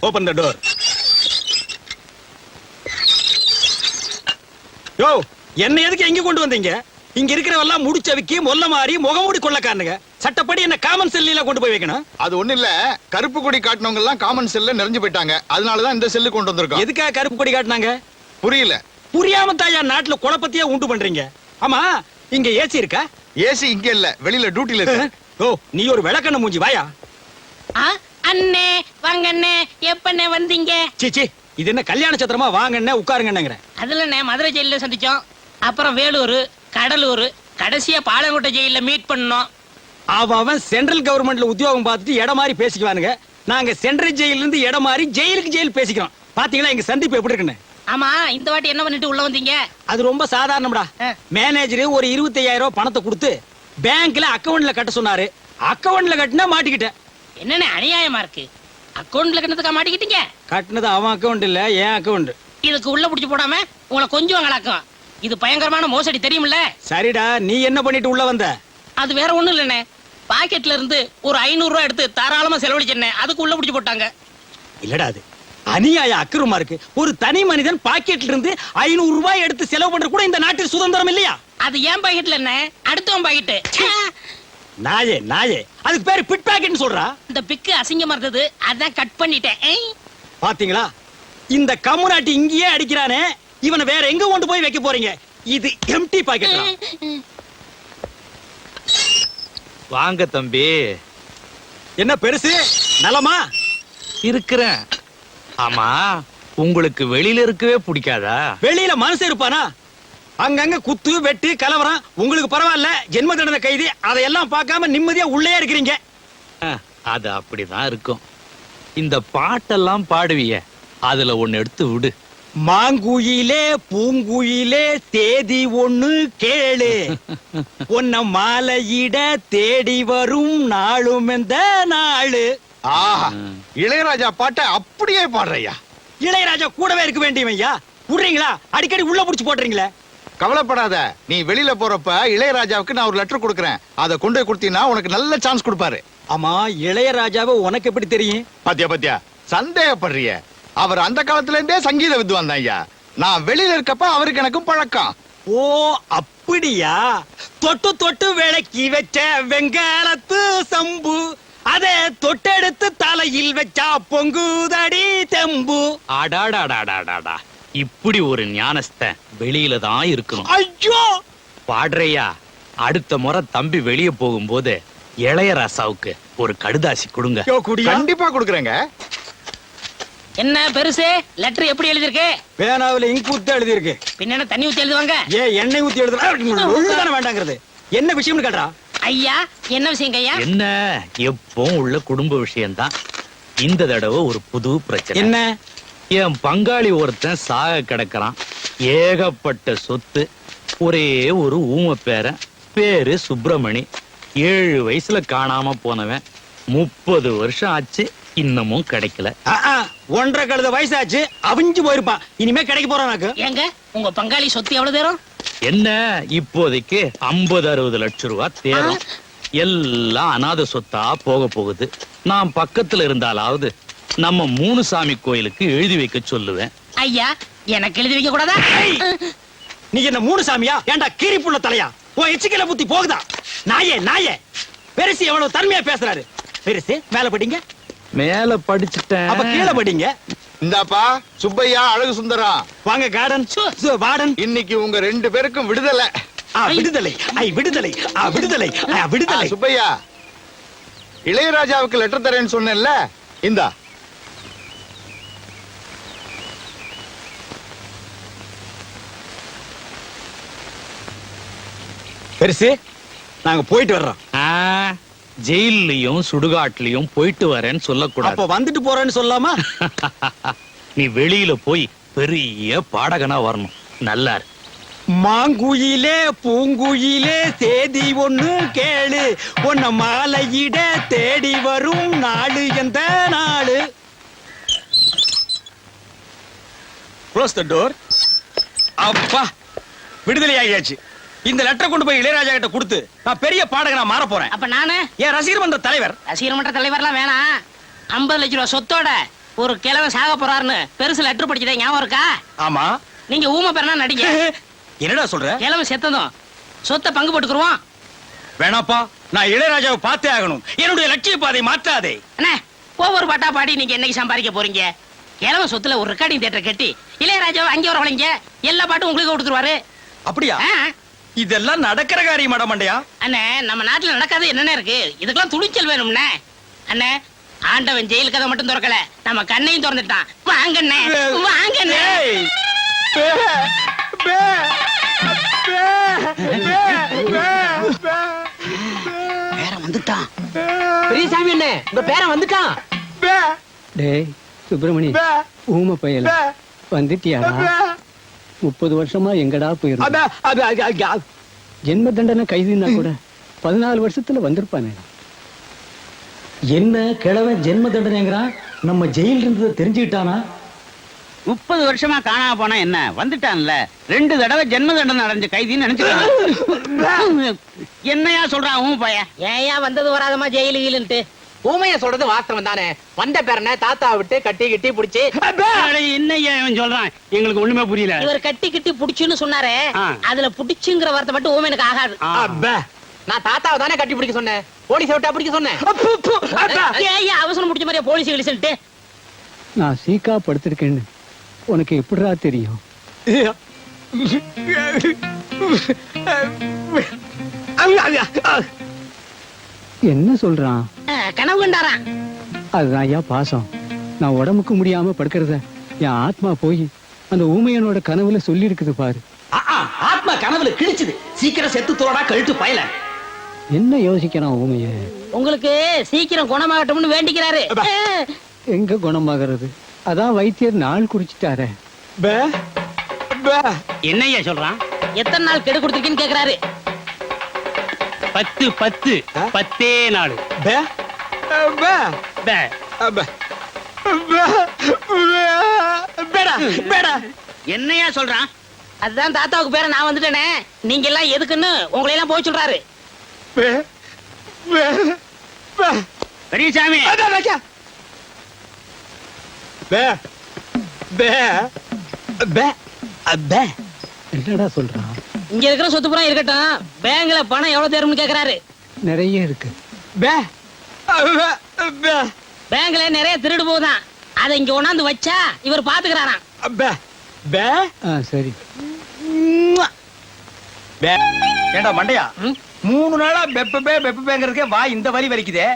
Open the door. யோ, என்ன எதுக்கு எங்க கொண்டு வந்தீங்க? இங்க இருக்கிறவெல்லாம் முடிச்சவிக்கி மொல்ல மாறி முகமூடி கொள்ளக்காரனுங்க. சட்டப்படி என்ன காமன் செல்லில கொண்டு போய் வைக்கணும். அது ஒண்ணு இல்ல, கருப்பு கொடி காட்டினவங்க எல்லாம் காமன் செல்ல நிறைஞ்சு போயிட்டாங்க. அதனாலதான் இந்த செல்லு கொண்டு வந்திருக்கோம். எதுக்காக கருப்பு கொடி காட்டினாங்க? புரியல. புரியாம தாயா நாட்டுல குழப்பத்தையே உண்டு பண்றீங்க. ஆமா, இங்க ஏசி இருக்கா? ஏசி இங்க இல்ல, வெளியில டியூட்டில இருக்கு. ஓ, நீ ஒரு விளக்கண்ண மூஞ்சி வாயா. அண்ணே வாங்க அண்ணே, எப்பண்ணே வந்தீங்க? சீச்சி, இது என்ன கல்யாண சத்திரமா? வாங்கண்ணே உட்காருங்கன்னுங்கிற. அதுல மதுரை ஜெயில சந்திச்சோம், அப்புறம் வேலூர், கடலூர், கடைசியா பாலங்கோட்டை ஜெயில மீட் பண்ணோம். அவன் சென்ட்ரல் கவர்மெண்ட்ல உத்தியோகம் பார்த்துட்டு இடம் மாதிரி பேசிக்குவானுங்க. நாங்க சென்ட்ரல் ஜெயில இருந்து இடம் மாதிரி ஜெயிலுக்கு ஜெயில் பேசிக்கிறோம். பாத்தீங்களா எங்க சந்திப்பு எப்படி இருக்குன்னு? ஆமா, இந்த வாட்டி என்ன பண்ணிட்டு உள்ள வந்தீங்க? அது ரொம்ப சாதாரணம்டா. மேனேஜர் ஒரு 25,000 ரூபாய் பணத்தை கொடுத்து பேங்க்ல அக்கவுண்ட்ல கட்ட சொன்னாரு. அக்கவுண்ட்ல கட்டினா மாட்டிக்கிட்டேன். என்னன்னு அநியாயமா இருக்கு. அக்கவுண்ட்ல கட்டதுக்கா மாட்டிக்கிட்டீங்க? கட்டினது அவன் அக்கவுண்ட் இல்ல, என் அக்கவுண்ட். இதுக்கு உள்ள புடிச்சு போடாம உங்களை கொஞ்சம் கலக்கும். இது பயங்கரமான மோசடி, தெரியுமில்ல? சரிடா, நீ என்ன பண்ணிட்டு உள்ள வந்த? அது வேற ஒண்ணும் இல்லண்ணே, பாக்கெட்ல இருந்து ஒரு 500 ரூபாய் எடுத்து தாராளமா செலவழிச்சேன். அதுக்கு உள்ள புடிச்சு போட்டாங்க. இல்லடா, அது அநியாய அக்கிரமா இருக்கு. ஒரு தனி மனிதன் பாக்கெட்ல இருந்து 500 ரூபாய் எடுத்து செலவு பண்ற கூட இந்த நாட்டில் சுதந்திரம் இல்லையா? அது ஏன் பாக்கெட்ல என்ன, அடுத்தவன் பாக்கெட். நாயே நாயே, அதுக்கு பேரு பிட் பாக்கெட்னு சொல்றா. இந்த பிக்கு அசிங்கமா இருந்தது, அதான் கட் பண்ணிட்டேன். பாத்தீங்களா, இந்த கம்முனாட்டி இங்கேயே அடிக்கிறானே, இவனை வேற எங்க கொண்டு போய் வைக்க போறீங்க? இது எம்டி பாக்கெட். வாங்க தம்பி. என்ன பெருசு, நலமா இருக்கிறேன். ஆமா, உங்களுக்கு வெளியில இருக்கவே பிடிக்காதா? வெளியில மனசு இருப்பானா? அங்கங்க குத்து வெட்டு கலவரம். உங்களுக்கு பரவாயில்ல, ஜென்ம தண்டனை கைதி. அதையெல்லாம் பார்க்காம நிம்மதியா உள்ளே இருக்கிறீங்க. அது அப்படிதான் இருக்கும். இந்த பாட்டெல்லாம் பாடுவிய, அதுல ஒண்ணு எடுத்து விடு. மாங்குயிலே பூங்குயிலே தேதி ஒண்ணு கேளு, உன்ன மாலையிட தேடி வரும் நாளும் எந்த நாளு. ஆஹா, இளையராஜா பாட்டை அப்படியே பாடுறையா. இளையராஜா கூடவே இருக்க வேண்டியவையா? விடுறீங்களா? அடிக்கடி உள்ள புடிச்சு போடுறீங்களே. கவலைப்படாத, நீ வெளியில போறப்ப இளையராஜாவுக்கு நான் ஒரு லெட்டர் கொடுக்கறேன். அதை கொண்டு போய் கொடுத்தீங்கன்னா உனக்கு நல்ல சான்ஸ் கொடுப்பாரு. ஆமா, இளையராஜாவை உனக்கு எப்படி தெரியும்? பாத்தியா சந்தேகப்படுறிய? அவர் அந்த காலத்துல இருந்தே சங்கீத வித்வான் தான் ஐயா. நான் வெளியில இருக்கப்ப அவருக்கு எனக்கும் பழக்கம். ஓ அப்படியா? தொட்டு தொட்டு விளக்கி வச்ச வெங்காலத்து சம்பு, அதே தொட்டெடுத்து தலையில் வச்சா பொங்குதடி தெம்பு. அடாடாடாடாடாடா, இப்படி ஒரு ஞானஸ்த வெளியில தான் இருக்கணும். ஐயோ பாடுறையா, அடுத்த முறை தம்பி வெளியே போகும்போது இளையராசாவுக்கு ஒரு கடுதாசி கொடுங்க. கண்டிப்பா கொடுக்குறேங்க. என்ன பெருசு, லெட்டர் எப்படி எழுதிருக்கு? பேனாவில இங்க் ஊத்தி எழுதி இருக்கு. பின்ன தண்ணி ஊத்தி எழுதுவாங்க? எண்ணெய் ஊத்தி எழுதுனா வேண்டாங்கிறது என்ன விஷயம்னு கேட்டா? ஐயா, என்ன விஷயம் ஐயா? என்ன, எப்பவும் உள்ள குடும்ப விஷயம்தான். இந்த தடவை ஒரு புது பிரச்சனை. என்ன? என் பங்காளி ஒருத்தன் சாக கிடக்குறான். ஏகப்பட்ட சொத்து, ஒரே ஒரு ஊம பேரன், பேரு சுப்பிரமணி. 7 வயசுல காணாம போனவன். 30 வருஷம் ஆச்சு, இன்னமும் கிடைக்கல. 1.5 கழுத வயசாச்சு, அவிஞ்சு போயிருப்பான். இனிமே கிடைக்க போறான். ஏங்க, உங்க பங்காளி சொத்து எவ்வளவு தேரும்? என்ன, இப்போதைக்கு 50-60 லட்சம் ரூபாய் தேரும். எல்லாம் அநாத சொத்தா போக போகுது. நான் பக்கத்துல இருந்தாலாவது நம்ம மூணுசாமி கோயிலுக்கு எழுதி வைக்க சொல்லுவேன். ஐயா, எனக்கு எழுதி வைக்க கூடாதா? நீ என்ன மூணு சாமியா? ஏண்டா கீரி புள்ள தலையா? உன் எச்சிக்கல புத்தி போகுதா? நாயே நாயே, பெருசு எவ்வளவு தன்மையா பேசுறாரு. பெருசு மேல படிங்க. மேல படிச்சுட்டேன், அப்ப கீழே படிங்க. இந்தாப்பா சுப்பையா, அழகு சுந்தரம், வாங்க கார்டன் வார்டன். இன்னைக்கு உங்க 2 பேருக்கும் விடுதலை. விடுதலை, விடுதலை, விடுதலை, விடுதலை. சுப்பையா, இளையராஜாவுக்கு லெட்டர் தரேன்னு சொன்னேன்ல, இந்தா. பெருசு, நாங்க போயிட்டு வர்றோம். ஜெயிலையும் சுடுகாட்லயும் போயிட்டு வரேன்னு சொல்லக்கூடாது. அப்ப வந்துட்டு போறேன்னு சொல்லாமா? நீ வெளியில போய் பெரிய பாடகனா வரணும். நல்லா இருக்கு. மாங்குயிலே பூங்குயிலே தேதி ஒண்ணு கேளு, உன்ன மாலையிட தேடி வரும் நாளு எந்த நாளு. Close the door. அப்பா, விடுதலை ஆகியாச்சு. இந்த லெட்டர் கொண்டு போய் இளையராஜா கிட்ட கொடுத்து நான் பெரிய பாடகனா மாற போறேன். அப்ப நானு என் ரசிகர் மன்ற தலைவர். ரசிகர் மன்ற தலைவர்லாம் வேணாம். 50 லட்சம் ரூபாய் சொத்தோட ஒரு கிழவன் சாக போறாருன்னு பெருசு லெட்டர் படிச்சதே ஞாபகம் இருக்கா? ஆமா. நீங்க ஊமை பெறனா நடிங்க. என்னடா சொல்ற? கிழவன் செத்ததும் சொத்தை பங்கு போட்டுக்குருவோம். வேணாப்பா, நான் இளையராஜாவை பார்த்தே ஆகணும். என்னுடைய லட்சிய பாதை மாற்றாதே. அண்ணே, ஒவ்வொரு பாட்டா பாடி நீங்க என்னைக்கு சம்பாதிக்க போறீங்க? கிழவன் சொத்துல ஒரு ரெக்கார்டிங் தியேட்டர் கட்டி இளையராஜாவை அங்கே வர வளைங்க, எல்லா பாட்டும் உங்களுக்கு கொடுத்துருவாரு. அப்படியா? இதெல்லாம் நடக்கிற காரியம் மண்டையா? அண்ணே, நம்ம நாட்டுல நடக்காது என்னென்ன இருக்கு? இதுக்கெல்லாம் துணிச்சல் வேணும்னே. அண்ணே, ஆண்டவன் ஜெயில் கதை மட்டும் திறக்கல, நம்ம கண்ணையும் திறந்துட்டான். வாங்கண்ணே, வாங்கண்ணே. ஏய், பே, பே, பே, பே, பே, பேரன் வந்துட்டான். பெரியசாமி அண்ணே, உங்க பேரன் வந்துட்டான். பே, டேய் சுப்பிரமணி, பே, ஊமை பயல பே, வந்துட்டியாடா? பே. 30 வருஷமா எங்கடா போயிருந்த? அட, அட, அட, அட. ஜென்ம தண்டனை கைதுன்னா கூட 14 வருஷத்துல வந்திருப்பானே. என்ன கிழவன் ஜென்ம தண்டனைங்கிறான்? நம்ம ஜெயில் இருந்ததை தெரிஞ்சுக்கிட்டானா? 30 வருஷமா காணாம போனா என்ன, வந்துட்டான்ல. 2 தடவை ஜென்ம தண்டனை அடைஞ்ச கைதின்னு நினைச்சுக்கலாம். என்னையா சொல்றான் உன் பையன்? ஏயா வந்தது வராதமா ஜெயிலு கீழுன்ட்டு? ஊமைய சொல்றது வாஸ்தவம் தானே. வந்த பேரனை தாத்தா விட்டு கட்டி கிட்டி புடிச்சு. என்னையா இவன் சொல்றான்? எங்களுக்கு ஒண்ணுமே புரியல. இவர் கட்டி கிட்டி புடிச்சுன்னு சொன்னாரே, ஆ. அதுல புடிச்சுங்கிற வார்த்தை மட்டும் ஊமைனுக்கு ஆகாது. அப்பே. நான் தாத்தாவை தானே கட்டி பிடிக்க சொன்னேன், போலீஸ் விட்டா பிடிக்க சொன்னேன். அப்பு, அப்பு, அப்பே. ஏயா அவசரம் முடிச்ச மாதிரியா போலீஸ் கிழிச்சுட்டு? நான் சீக்கா படுத்திருக்கேன்னு உனக்கு எப்படிடா தெரியும்? என்ன சொல்றான்? கனவு கண்டாராம். அதுதான் ஐயா பாசம். நான் உடம்புக்கு முடியாம படுக்கிறத என் ஆத்மா போய் அந்த ஊமையனோட கனவுல சொல்லி இருக்குது பாரு. ஆத்மா கனவுல கிழிச்சுது. சீக்கிரம் செத்து தோடா கழுத்து பயல. என்ன யோசிக்கிறான் ஊமைய? உங்களுக்கு சீக்கிரம் குணமாகட்டும்னு வேண்டிக்கிறாரு. எங்க குணமாகிறது? அதான் வைத்தியர் நாள் குடிச்சிட்டாரே. பே, பே. என்னையா சொல்றான்? எத்தனை நாள் கெடு கொடுத்துருக்கீன்னு கேக்குறாரு. 10 10 10 நாள். பே, பே, பே. பே. பே, பே. பேடா, பேடா. என்னையா சொல்றான்? அதுதான் தாத்தாவுக்கு பேர நான் வந்துட்டேனே, நீங்க எல்லாம் எதுக்குன்னு உங்களை எல்லாம் போய் சொல்றாரு. பே, பே, பே. பெரியசாமி, அதான் வைக்க. பே, பே, பே, பே. என்னடா சொல்றான்? இங்க இருக்கிற சொத்து புறம் இருக்கட்டும், பேங்க்ல பணம் எவ்வளவு தேரும்னு கேக்குறாரு. நிறைய இருக்கு. பே, பே, பே. பேங்க்ல நிறைய திருடு போகுதான், அதை இங்க கொண்டாந்து வச்சா இவர் பாத்துக்கிறாராம். பே, பே. சரி. பே. ஏண்டா மண்டையா, ம்? 3 நாளா பெப்பேங்கிறதுக்கே வா இந்த வலி வலிக்குதே.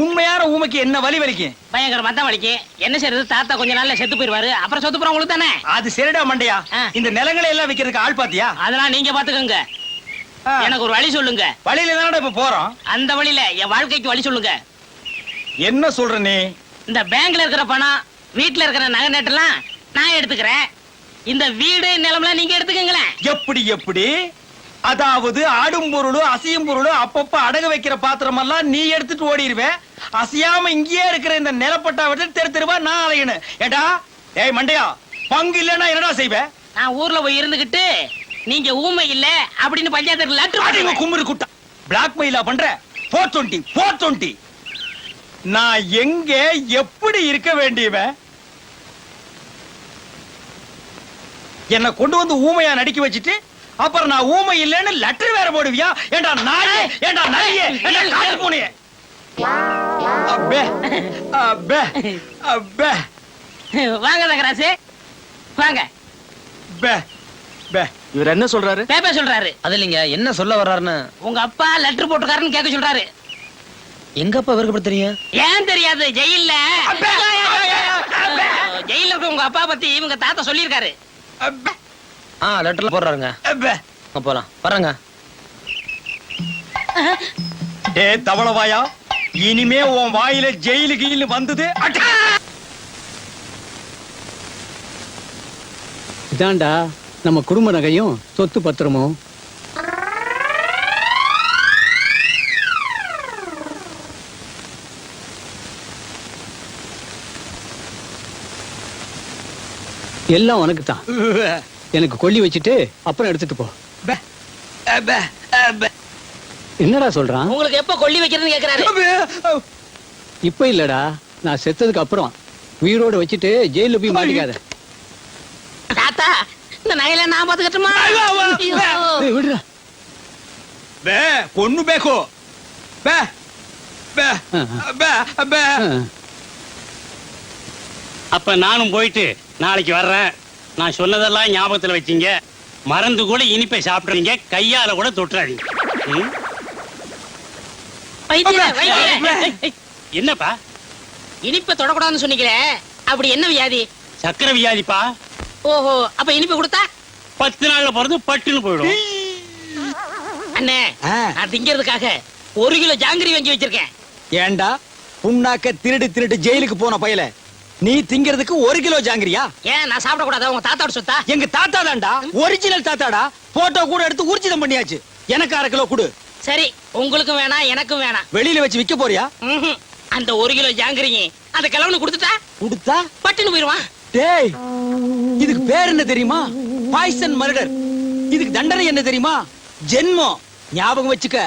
உண்மையான ஊமைக்கு என்ன வலி வலிக்கும்? பயங்கரமா தான் வலிக்கு. என்ன செய்யறது, தாத்தா கொஞ்ச நாள்ல செத்து போயிருவாரு, அப்புறம் சொத்து புறம் உங்களுக்கு தானே. அது சரிடா மண்டையா. ஆ. இந்த நிலங்களை எல்லாம் விக்கிறதுக்கு ஆள் பாத்தியா? அதெல்லாம் நீங்க பாத்துக்கோங்க. ஆ. எனக்கு ஒரு வழி சொல்லுங்க. வழியில தானடா இப்ப போறோம். அந்த வழியில என் வாழ்க்கைக்கு வழி சொல்லுங்க. என்ன சொல்ற நீ? இந்த பேங்க்ல இருக்கிற பணம், வீட்டுல இருக்கிற நகை நட்டெல்லாம் நான் எடுத்துக்கிறேன். இந்த வீடு நிலம்லாம் நீங்க எடுத்துக்கங்களேன். எப்படி எப்படி? அதாவது ஆடும் பொருளும் அசையும் பொருளும் அப்பப்ப அடகு வைக்கிற பாத்திரம் எல்லாம் நீ எடுத்துட்டு ஓடிடுவேன். அசையாம இங்கேயே இருக்கிற இந்த நிலப்பட்டா விட்டு தெரு தெருவா நான் அலையணும். ஏடா ஏய் மண்டையா, பங்கு இல்லன்னா என்னடா செய்வேன்? நான் ஊர்ல போய் இருந்துகிட்டு நீங்க ஊமை இல்ல அப்படின்னு பஞ்சாயத்து லெட்டர் அடிங்க கும்மிரு குட்டா. பிளாக் மெயிலா பண்ற? 420 420. நான் எங்க எப்படி இருக்க வேண்டியவன்? என்ன கொண்டு வந்து ஊமையா நடிக்க வச்சிட்டு அப்புறம் நான் ஊமை இல்லைன்னு லெட்டர் வேற போடுவியா? ஏண்டா நாயே, ஏண்டா நாயே, ஏண்டா காட்டு பூனையே. அப்பே, அப்பே, அப்பே, வாங்க தகராசு வாங்க. பே, பே. இவர் என்ன சொல்றாரு? பேப்பர் சொல்றாரு. அது இல்லைங்க, என்ன சொல்ல வர்றாருன்னு. உங்க அப்பா லெட்டர் போட்டுக்காருன்னு கேட்க சொல்றாரு. எங்க அப்பா இவருக்கு தெரியும்? ஏன் தெரியாது? ஜெயில்ல அப்பே, அப்பே, ஜெயில இருக்க உங்க அப்பா பத்தி இவங்க தாத்தா சொல்லியிருக்காரு. அப்பே, லெட்டர்ல போடுறாருங்க. அப்பே. போலாம் வர்றேங்க. டேய் தவளவாயா, இனிமே உன் வாயில ஜெயிலு கீழு வந்தது அட! இதாண்டா நம்ம குடும்ப நகையும் சொத்து பத்திரமும். எல்லாம் உனக்கு தான். எனக்கு கொல்லி வச்சுட்டு அப்புறம் எடுத்துட்டு போ. பே, பே, பே. என்னடா சொல்றான்? உங்களுக்கு எப்ப கொல்லி வைக்கிறதுன்னு கேக்குறாரு. இப்ப இல்லடா, நான் செத்ததுக்கு அப்புறம். உயிரோட வச்சுட்டு ஜெயில போய் மாட்டிக்காத. தாத்தா இந்த நகையில நான் பாத்துக்கட்டுமா? ஏய், விடுடா. பே பொண்ணு பேக்கோ பே பே பே பே. அப்ப நானும் போயிட்டு நாளைக்கு வர்றேன். நான் சொன்னதெல்லாம் ஞாபகத்துல வச்சீங்க. மறந்து கூட இனிப்பை சாப்பிடுறீங்க, கையால கூட தொட்டுறாதீங்க. ம்? வைத்தியரே, வைத்தியரே. என்னப்பா? இனிப்பை தொடக்கூடாதுன்னு சொன்னீங்களே, அப்படி என்ன வியாதி? சக்கரை வியாதிப்பா. ஓஹோ, அப்ப இனிப்பு கொடுத்தா 10 நாள்ல பிறந்து பட்டுன்னு போயிடும். அண்ணே, நான் திங்கிறதுக்காக 1 கிலோ ஜாங்கிரி வாங்கி வச்சிருக்கேன். ஏண்டா புண்ணாக்க திருடு திருடு ஜெயிலுக்கு போன பயல, நீ திங்கிறதுக்கு 1 கிலோ ஜாங்கிரியா? ஏன் நான் சாப்பிட கூடாதா? உங்க தாத்தாவோட சொத்தா? எங்க தாத்தா தான்டா, ஒரிஜினல் தாத்தாடா. போட்டோ கூட எடுத்து ஊர்ஜிதம் பண்ணியாச்சு. எனக்கு 1/2 கிலோ கொடு. சரி, உங்களுக்கும் வேணாம் எனக்கும் வேணாம். வெளியில வச்சு விக்க போறியா? ம்ஹும். அந்த 1 கிலோ ஜாங்கிரியும் அந்த கிழவனு கொடுத்துட்டா கொடுத்தா பட்டுன்னு போயிருவான். டேய், இதுக்கு பேர் என்ன தெரியுமா? Poison murder. இதுக்கு தண்டனை என்ன தெரியுமா? ஜென்மம். ஞாபகம் வச்சுக்க.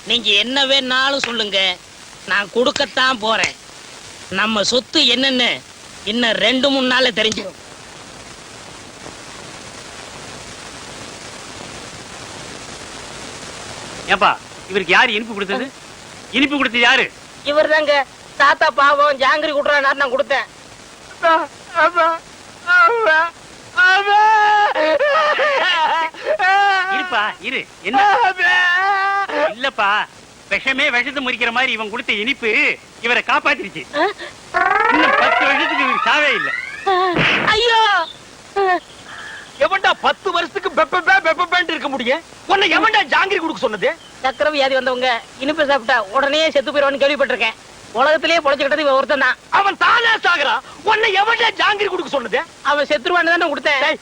நீங்க என்ன வேணாலும் சொல்லுங்க, நான் கொடுக்கத்தான் போறேன். நம்ம சொத்து என்னன்னு இன்னும் 2-3 நாள்ல தெரிஞ்சிடும். ஏப்பா, இவருக்கு யாரு இனிப்பு கொடுத்தது? இனிப்பு கொடுத்தது யாரு? இவர் தாங்க. தாத்தா பாவம் ஜாங்கிரி குடுறாரு, நான் கொடுத்தேன். இருப்பா இரு. என்ன இல்லப்பா, விஷமே விஷத்தை முறிக்கிற மாதிரி இவன் கொடுத்த இனிப்பு இவரை காப்பாத்திருச்சு. இன்னும் 10 வருஷத்துக்கு இவருக்கு சாவே இல்ல. ஐயோ, எவன்டா 10 வருஷத்துக்கு பெப்பேன்னு இருக்க முடியும்? உன்னை எவன்டா ஜாங்கிரி கொடுக்க சொன்னது? சக்கரை வியாதி வந்தவங்க இனிப்பு சாப்பிட்டா உடனே செத்து போயிடுவான்னு கேள்விப்பட்டிருக்கேன். உலகத்திலேயே பொழைச்சுக்கிட்டது இவன் ஒருத்தன் தான். அவன் தானே சாகுறான். உன்னை எவன்டா ஜாங்கிரி கொடுக்க சொன்னது? அவன் செத்துருவான்னு தானே கொடுத்தேன். டேய்,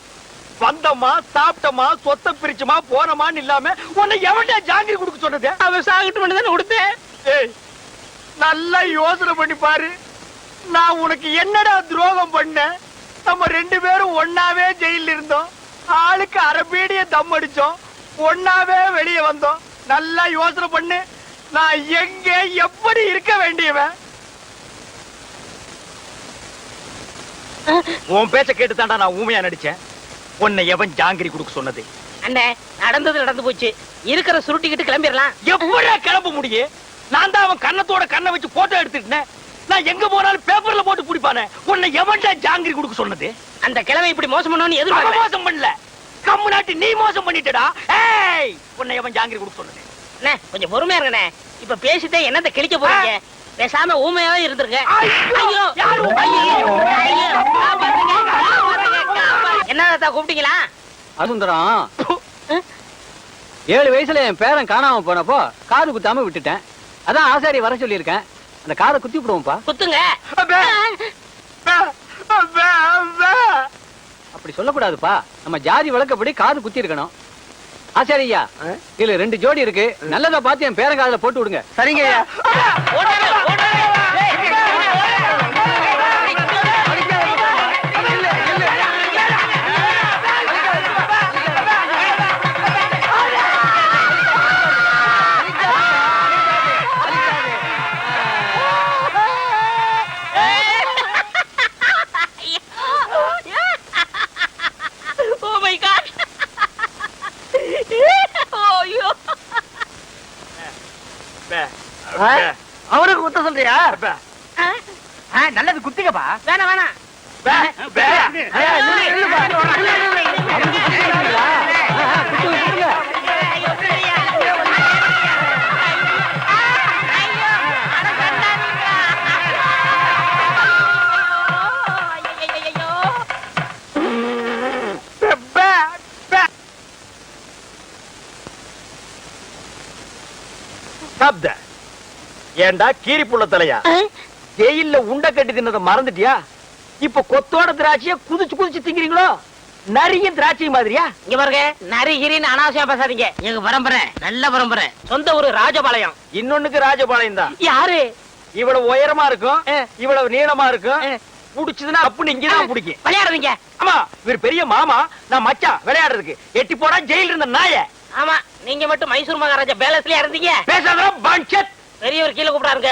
வந்தமா சாப்பிட்டமா சொத்தை பிரிச்சுமா போனமான்னு இல்லாம உன்னை எவன்டா ஜாங்கிரி கொடுக்க சொன்னது? அவன் சாகிட்டு தானே கொடுத்தேன். ஏய், நல்லா யோசனை பண்ணி பாரு. நான் உனக்கு என்னடா துரோகம் பண்ணேன்? நம்ம 2 பேரும் ஒண்ணாவே ஜெயில இருந்தோம். ஆளுக்கு அரபீடிய தம் அடிச்சோம். ஒண்ணாவே வெளியே வந்தோம். நல்லா யோசனை பண்ணு. நான் எங்க எப்படி இருக்க வேண்டியவன்? உன் பேச்ச கேட்டுதான்டா நான் ஊமையா நடிச்சேன். உன்னை எவன் ஜாங்கிரி கொடுக்க சொன்னது? அண்ணே, நடந்தது நடந்து போச்சு. இருக்கிற சுருட்டிக்கிட்டு கிளம்பிடலாம். எப்படியா கிளம்ப முடியும்? நான் தான் அவன் கண்ணத்தோட கண்ணை வச்சு போட்டோ எடுத்துட்டேன். நான் எங்க போனாலும் பேப்பர்ல போட்டு பிடிப்பானே. உன்னை எவன்டா ஜாங்கிரி கொடுக்க சொன்னது? அந்த கிழமை இப்படி மோசம் பண்ணணும்னு எதிர்பார்க்கல. மோசம் பண்ணல, கம்மு நாட்டி நீ மோசம் பண்ணிட்டடா. ஏய், உன்னை எவன் ஜாங்கிரி கொடுக்க சொன்னது? அண்ணே, கொஞ்சம் பொறுமையா இருங்கண்ணே. இப்ப பேசிட்டே என்னத்தை கிழிக்க போறீங்க? பேசாம ஊமையாவே இருந்துருங்க. ஐயோ, யார் ஊமை? ஐயோ, காப்பாத்துங்க, காப்பாத்துங்க, காப்பாத்துங்க. என்ன தாத்தா கூப்பிட்டீங்களா? அசுந்தரம், 7 வயசுல என் பேரன் காணாம போனப்போ காது குத்தாம விட்டுட்டேன். அதான் ஆசாரி வர சொல்லியிருக்கேன். அந்த காதை குத்தி விடுவோம்ப்பா. குத்துங்க. அப்படி சொல்லக்கூடாதுப்பா. நம்ம ஜாதி வழக்கப்படி காது குத்தி இருக்கணும். ஆசாரியா, இதுல 2 ஜோடி இருக்கு. நல்லதா பார்த்து என் பேரன் காதுல போட்டு விடுங்க. சரிங்க. ஓடாத, ஓடாத. Oh my God. ஐயோ. அவருக்கு குத்த சொல்றியா? நல்லது குத்துங்கப்பா. வேணாம் வேணாம். ஏண்டா கீரி புள்ள தலையா, ஜெயில்ல உண்ட கட்டி தின்னத மறந்துட்டியா? இப்ப கொத்தோட திராட்சைய குதிச்சு குதிச்சு திங்கிறீங்களோ? நரியும் திராட்சை மாதிரியா? இங்க பாருங்க, நரிகிரின்னு அனாவசியா பேசாதீங்க. எங்க பரம்பரை நல்ல பரம்பரை. சொந்த ஊரு ராஜபாளையம். இன்னொன்னுக்கு ராஜபாளையம் தான். யாரு? இவ்வளவு உயரமா இருக்கும், இவ்வளவு நீளமா இருக்கும். புடிச்சதுன்னா அப்படின்னு இங்கதான் பிடிக்கும். விளையாடுறீங்க? ஆமா, இவர் பெரிய மாமா, நான் மச்சான் விளையாடுறதுக்கு. எட்டி போடா ஜெயில இருந்த நாய. ஆமா, நீங்க மட்டும் மைசூர் மகாராஜா பேலஸ்லயே இருந்தீங்க. பேசாத பஞ்சத். பெரியவர் கீழே கூப்பிடாருங்க.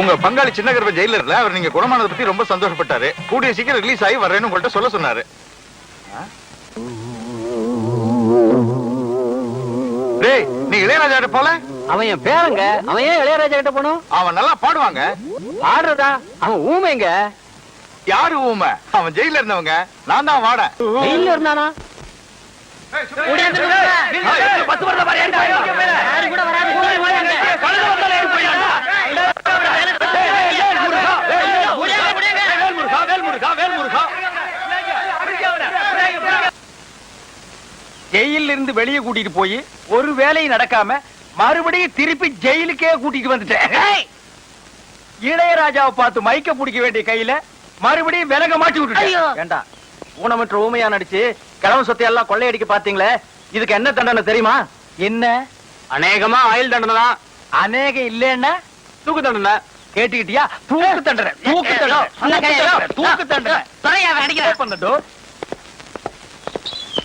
உங்க பங்காளி சின்ன கருப்ப ஜெயில இல்ல, அவர் நீங்க குணமானதை பத்தி ரொம்ப சந்தோஷப்பட்டாரு. கூடிய சீக்கிரம் ரிலீஸ் ஆகி வர்றேன்னு உங்கள்ட்ட சொல்ல சொன்னாரு. டேய், நீ இளையராஜா கிட்ட போல? அவன் என் பேரங்க, அவன் ஏன் இளையராஜா கிட்ட போனோம்? அவன் நல்லா பாடுவாங்க. ஆடுறதா? அவன் ஊமைங்க. யாரு ஊமை? அவன் ஜெயில இருந்தவங்க. நான் தான் வாட. ஜெயில்ல இருந்தானா? ஜெயில இருந்து வெளியே கூட்டிட்டு போய் ஒரு வேலையும் நடக்காம மறுபடியும் திருப்பி ஜெயிலுக்கே கூட்டிட்டு வந்துட்டேன். இளையராஜாவை பார்த்து மைக்க பிடிக்க வேண்டிய கையில மறுபடியும் விலக மாட்டி விட்டுட்டேன். ஏண்டா, ஊனமற்ற ஊமையா நடிச்சு கிழவன் சொத்தை எல்லாம் கொள்ளையடிக்க பாத்தீங்களே, இதுக்கு என்ன தண்டனை தெரியுமா? என்ன? அநேகமா ஆயுள் தண்டனை தான். அநேகம் இல்லன்னா தூக்கு தண்டனை. கேட்டுக்கிட்டியா? தூக்கு தண்டனை, தூக்கு தண்டனை, தூக்கு தண்டனை. துறையா அடிக்கிறேன். பண்ணட்டும்.